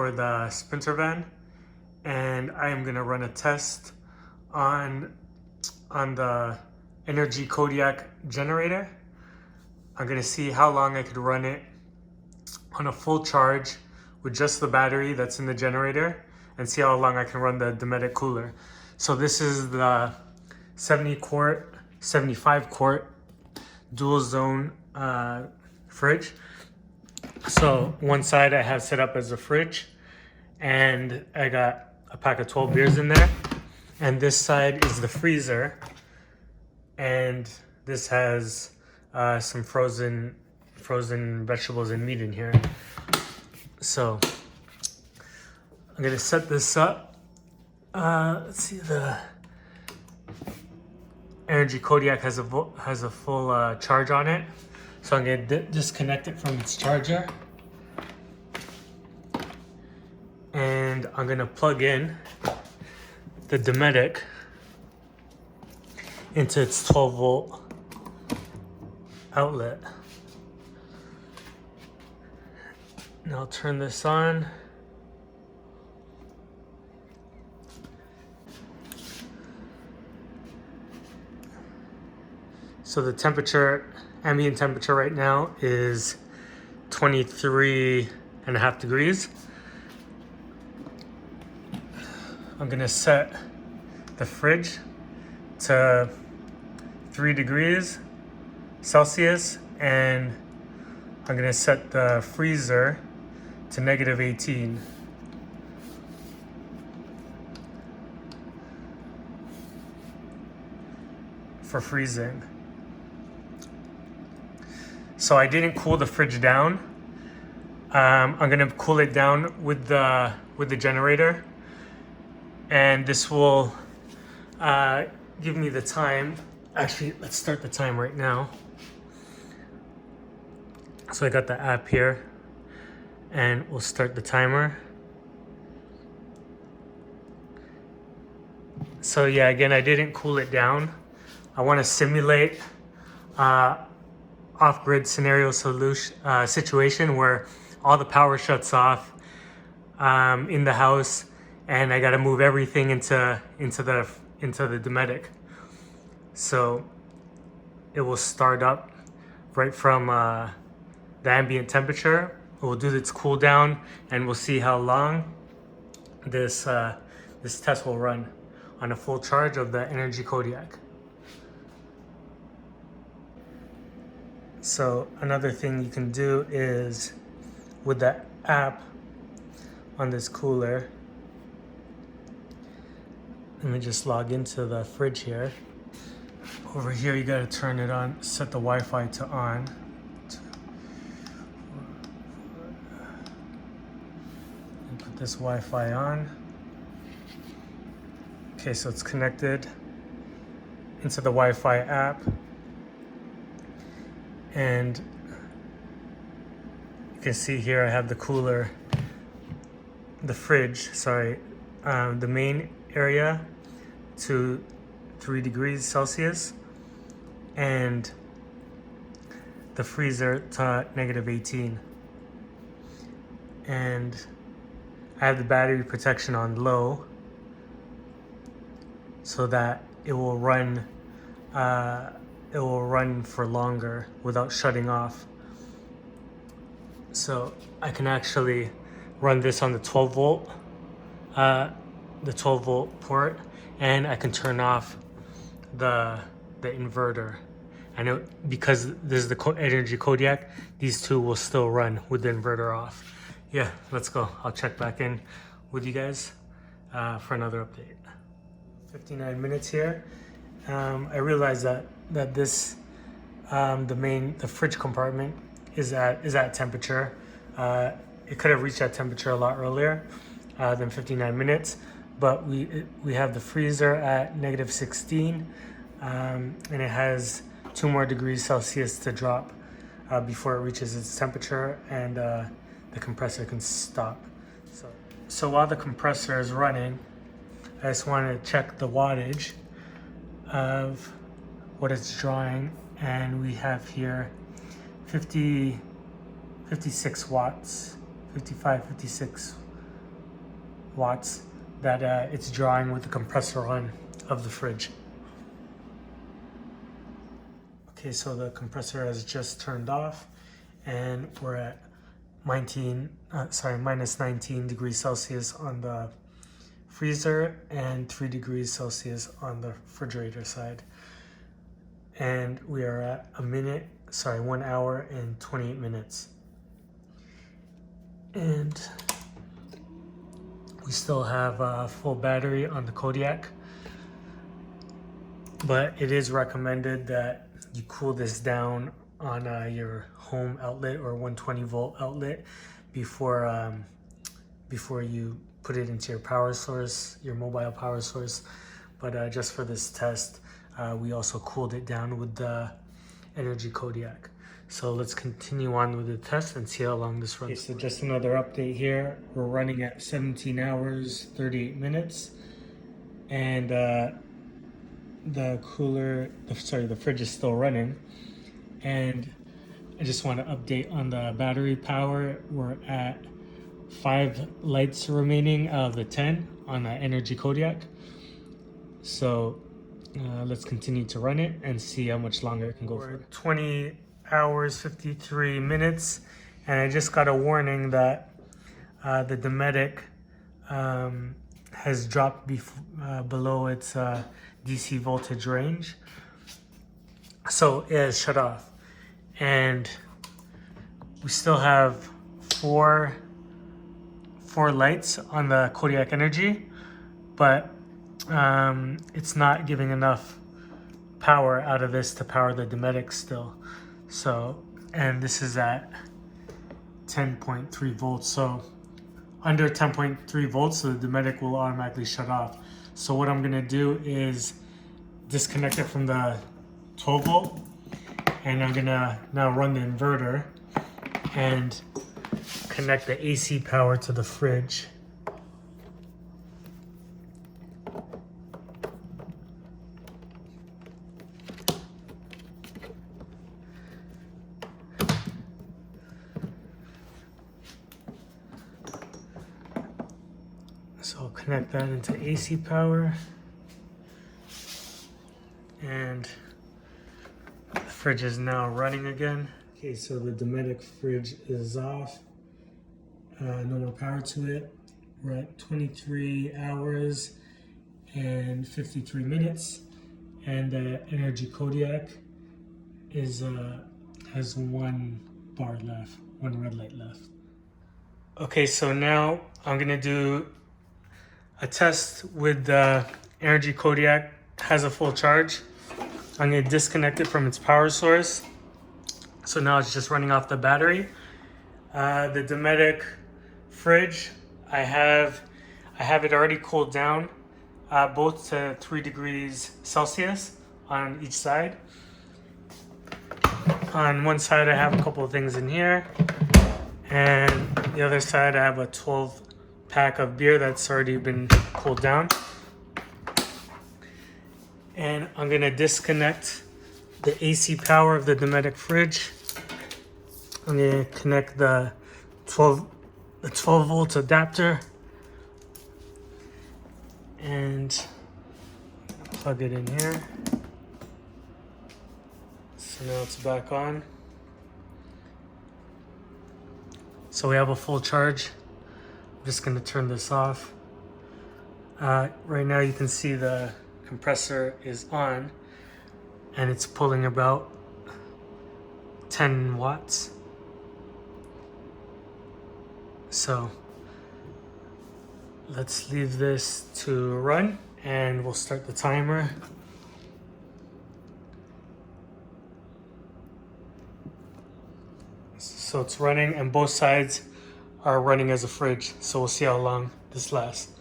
for the Sprinter van, and I am gonna run a test on the Inergy Kodiak generator. I'm gonna see how long I could run it on a full charge with just the battery that's in the generator, and see how long I can run the Dometic cooler. So this is the 75 quart dual zone fridge. So one side I have set up as a fridge, and I got a pack of 12 beers in there. And this side is the freezer, and this has some frozen vegetables and meat in here. So I'm gonna set this up. Let's see, the Inergy Kodiak has a full charge on it, so I'm gonna disconnect it from its charger, and I'm gonna plug in the Dometic into its 12-volt outlet. Now I'll turn this on. So the ambient temperature right now is 23.5 degrees. I'm gonna set the fridge to 3 degrees Celsius, and I'm gonna set the freezer to -18. For freezing. So I didn't cool the fridge down. I'm gonna cool it down with the generator, and this will give me the time. Actually, let's start the time right now. So I got the app here, and we'll start the timer. So yeah, again, I didn't cool it down. I want to simulate off-grid scenario situation where all the power shuts off in the house, and I got to move everything into the Dometic. So it will start up right from the ambient temperature. It will do its cool down, and we'll see how long this test will run on a full charge of the Inergy Kodiak. So another thing you can do is, with the app on this cooler, let me just log into the fridge here. Over here, you gotta turn it on, set the Wi-Fi to on. And put this Wi-Fi on. Okay, so it's connected into the Wi-Fi app. And you can see here I have the cooler, the main area to 3 degrees Celsius, and the freezer to -18. And I have the battery protection on low so that it will run for longer without shutting off. So I can actually run this on the 12 volt port, and I can turn off the inverter. I know, because this is the Inergy Kodiak, these two will still run with the inverter off. Yeah, let's go. I'll check back in with you guys for another update. 59 minutes here. I realized that this the fridge compartment is at temperature. It could have reached that temperature a lot earlier than 59 minutes, but we have the freezer at -16, and it has 2 more degrees Celsius to drop before it reaches its temperature, and the compressor can stop. So while the compressor is running, I just want to check the wattage of what it's drawing, and we have here 56 watts, 55, 56 watts that it's drawing with the compressor on of the fridge. Okay, so the compressor has just turned off and we're at minus 19 degrees Celsius on the freezer and 3 degrees Celsius on the refrigerator side. And we are at 1 hour and 28 minutes. And we still have a full battery on the Kodiak, but it is recommended that you cool this down on your home outlet or 120 volt outlet before you put it into your power source, your mobile power source. But just for this test, we also cooled it down with the Inergy Kodiak. So let's continue on with the test and see how long this runs. Okay, so just another update here. We're running at 17 hours, 38 minutes. And the fridge is still running. And I just want to update on the battery power. We're at 5 lights remaining out of the 10 on the Inergy Kodiak. So let's continue to run it and see how much longer it can go for. 20 hours, 53 minutes. And I just got a warning that the Dometic has dropped below its DC voltage range. So it has shut off. And we still have four lights on the Kodiak Energy, but it's not giving enough power out of this to power the Dometic still. So, and this is at 10.3 volts. So under 10.3 volts, so the Dometic will automatically shut off. So what I'm gonna do is disconnect it from the 12 volt, and I'm gonna now run the inverter and connect the AC power to the fridge. So I'll connect that into AC power, and the fridge is now running again. Okay, so the Dometic fridge is off. No more power to it. We're at 23 hours and 53 minutes, and the Inergy Kodiak has 1 bar left, 1 red light left. Okay, so now I'm gonna do a test with the Inergy Kodiak. Has a full charge. I'm gonna disconnect it from its power source. So now it's just running off the battery. The Dometic fridge, I have it already cooled down, both to 3 degrees Celsius on each side. On one side, I have a couple of things in here, and the other side, I have a 12 pack of beer that's already been cooled down. And I'm gonna disconnect the AC power of the Dometic fridge. I'm gonna connect the 12 volt adapter and plug it in here. So now it's back on. So we have a full charge. I'm just gonna turn this off. Right now you can see the compressor is on and it's pulling about 10 watts. So let's leave this to run and we'll start the timer. So it's running and both sides are running as a fridge. So we'll see how long this lasts.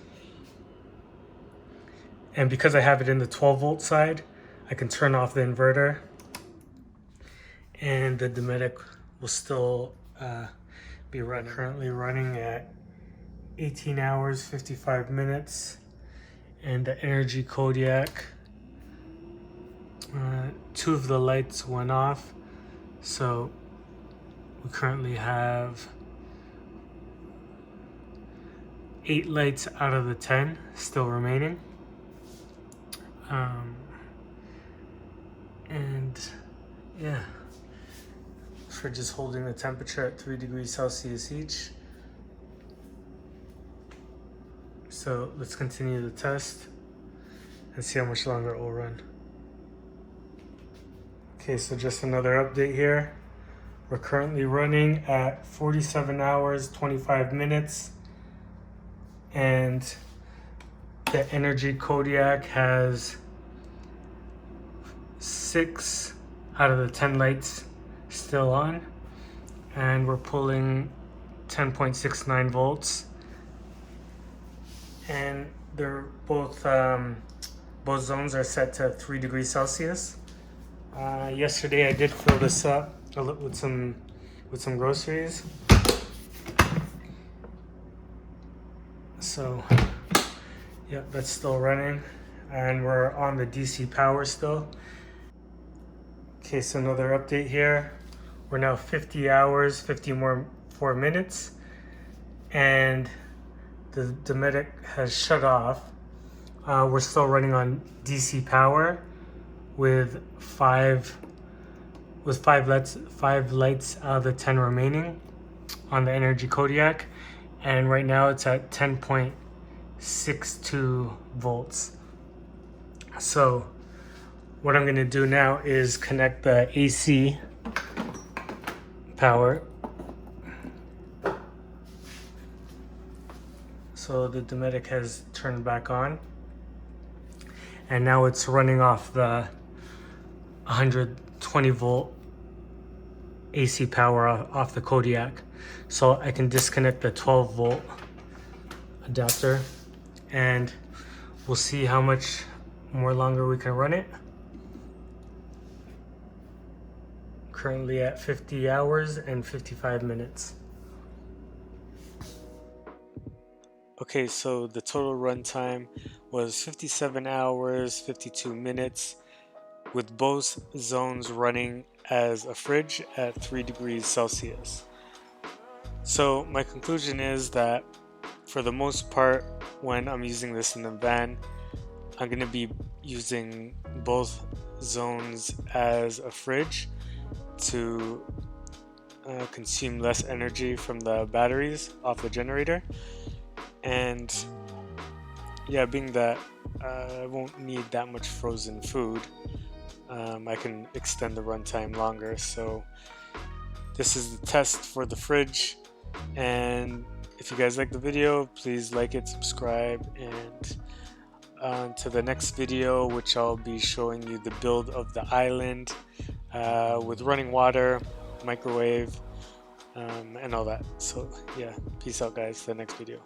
And because I have it in the 12 volt side, I can turn off the inverter and the Dometic will still be running. Currently running at 18 hours, 55 minutes. And the Inergy Kodiak, 2 of the lights went off. So we currently have 8 lights out of the 10 still remaining. And yeah, fridge is holding the temperature at 3 degrees Celsius each. So let's continue the test and see how much longer it will run. Okay, so just another update here. We're currently running at 47 hours, 25 minutes. And the Inergy Kodiak has 6 out of the 10 lights still on. And we're pulling 10.69 volts. And they're both zones are set to 3 degrees Celsius. Yesterday I did fill this up with some groceries. So yeah, that's still running, and we're on the DC power still. Okay, so another update here. We're now 50 hours, 4 minutes, and the Dometic has shut off. We're still running on DC power with five lights out of the 10 remaining on the Inergy Kodiak, and right now it's at 10.62 volts. So what I'm going to do now is connect the AC power. So the Dometic has turned back on, and now it's running off the 120 volt AC power off the Kodiak. So I can disconnect the 12 volt adapter, and we'll see how much more longer we can run it. Currently at 50 hours and 55 minutes. Okay, so the total run time was 57 hours, 52 minutes, with both zones running as a fridge at 3 degrees Celsius. So my conclusion is that for the most part, when I'm using this in the van, I'm going to be using both zones as a fridge to consume less energy from the batteries off the generator. And yeah, being that I won't need that much frozen food, I can extend the runtime longer. So this is the test for the fridge, and if you guys like the video, please like it, subscribe, and on to the next video, which I'll be showing you the build of the island with running water, microwave, and all that. So yeah, peace out guys, to the next video.